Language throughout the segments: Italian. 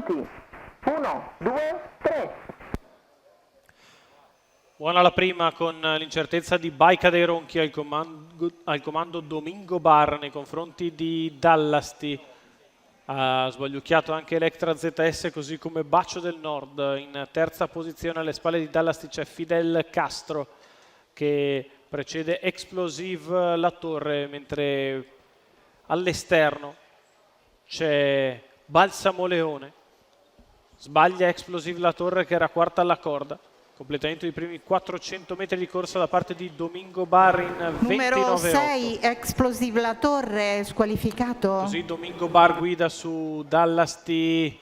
Pronti? 1, 2, 3. Buona la prima con l'incertezza di Bajka dei Ronchi al comando Domingo Bar nei confronti di Dallasti. Ha sbagliucchiato anche Electra ZS, così come Bacio del Nord. In terza posizione alle spalle di Dallasti c'è Fidel Castro che precede Explosive La Torre, mentre all'esterno c'è Balsamo Leone. Sbaglia Explosive La Torre che era quarta alla corda. Completamento dei primi 400 metri di corsa da parte di Domingo Bar in 29,8. Numero 6, Explosive La Torre, squalificato. Così Domingo Bar guida su Dallasti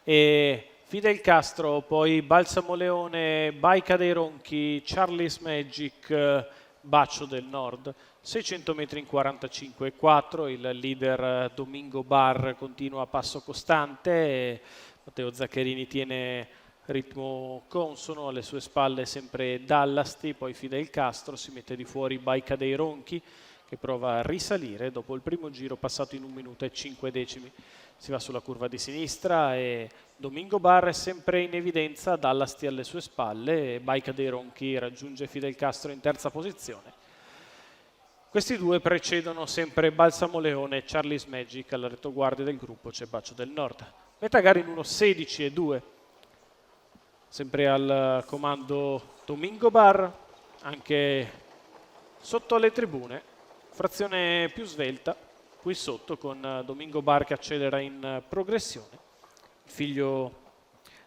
e Fidel Castro, poi Balsamo Leone, Bajka dei Ronchi, Charlie's Magic, Bacio del Nord. 600 metri in 45,4, il leader Domingo Bar continua a passo costante, Matteo Zaccherini tiene ritmo consono, alle sue spalle sempre Dallasti, poi Fidel Castro, si mette di fuori Bajka dei Ronchi che prova a risalire dopo il primo giro passato in 1 minuto e 5 decimi. Si va sulla curva di sinistra e Domingo Bar è sempre in evidenza, Dallasti alle sue spalle e Bajka dei Ronchi raggiunge Fidel Castro in terza posizione. Questi due precedono sempre Balsamo Leone e Charlie's Magic, alla retaguardia del gruppo c'è Bacio del Nord. Metà gara in 1:16,2. Sempre al comando Domingo Bar, anche sotto alle tribune, frazione più svelta, qui sotto con Domingo Bar che accelera in progressione. Il figlio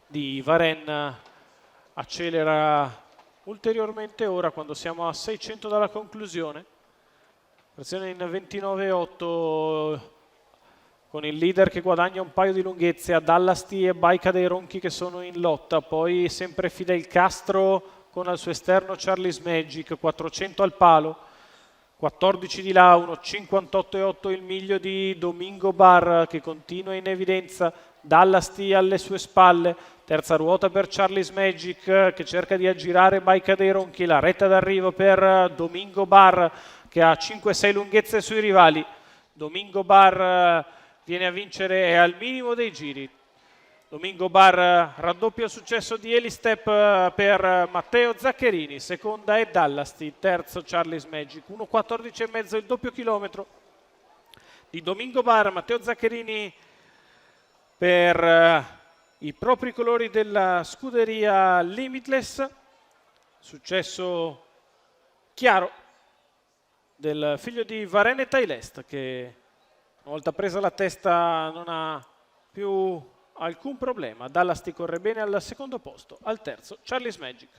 di Varenne accelera ulteriormente ora quando siamo a 600 dalla conclusione. Frazione in 29,8 con il leader che guadagna un paio di lunghezze a Dallasti e Bajka dei Ronchi che sono in lotta, poi sempre Fidel Castro con al suo esterno Charlie's Magic, 400 al palo, 14 di là, 1,58,8 il miglio di Domingo Bar che continua in evidenza, Dallasti alle sue spalle, terza ruota per Charlie's Magic che cerca di aggirare Bajka dei Ronchi, la retta d'arrivo per Domingo Bar che ha 5-6 lunghezze sui rivali. Domingo Bar viene a vincere, è al minimo dei giri. Domingo Bar raddoppia il successo di Elistep per Matteo Zaccherini, seconda è Dallasti, terzo Charlie's Magic, 1,14,5 il doppio chilometro di Domingo Bar. Matteo Zaccherini per i propri colori della scuderia Limitless, successo chiaro del figlio di Varenne Tailest che una volta presa la testa non ha più alcun problema. Dallasti corre bene al secondo posto, al terzo Charlie's Magic.